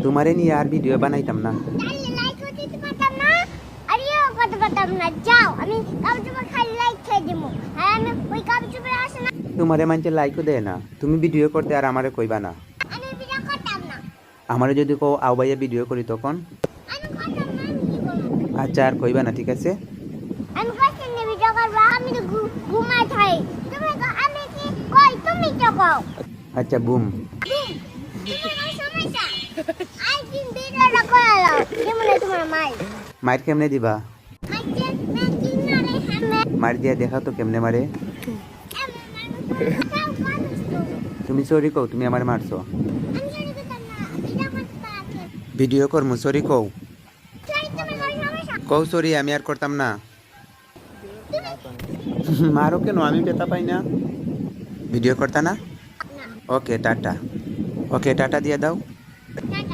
তোমারে নিয়ে আর ভিডিও বানাইতাম না। তাহলে লাইক দিতে পারতাম না, আরেও করতে পারতাম না। যাও, আমি কাপড় খালি লাইক খেয়ে দেবো। আর আমি ওই কাপড় আসে না, তোমারে মানছে লাইকও দেয় না, তুমি ভিডিও করতে আর আমারে কইবা না। আমি ভিডিও করতাম না। আমারে যদি কও আও ভাইয়া ভিডিও করি তখন আমি করতাম না, আমি কি করবো? আচ্ছা আর কইবা না, ঠিক আছে? আমি করছি না ভিডিও করবো, আমি তো ঘুমাই থাই। তুমি আমি কি কই, তুমি তো কও। আচ্ছা বুম। তোমার সমস্যা আই দিন ভিডিওটা করালো কেমন তোমার মাই মাইর কেমনে দিবা? মাইকে না কি না রে হামে মার দিয়া দেখাও তো কেমনে মারে। তুমি সরি কও তুমি আমার মারছো। আমি জানি কথা না, ভিডিও করতে পারছি। ভিডিও করমু, সরি কও। সরি, তুমি কোন সমস্যা? কও সরি, আমি আর করতাম না। মারো কেন, আমি ব্যথা পাই না। ভিডিও করতা না? না, ওকে টাটা। ওকে টাটা দিয়ে দাও। টাটা।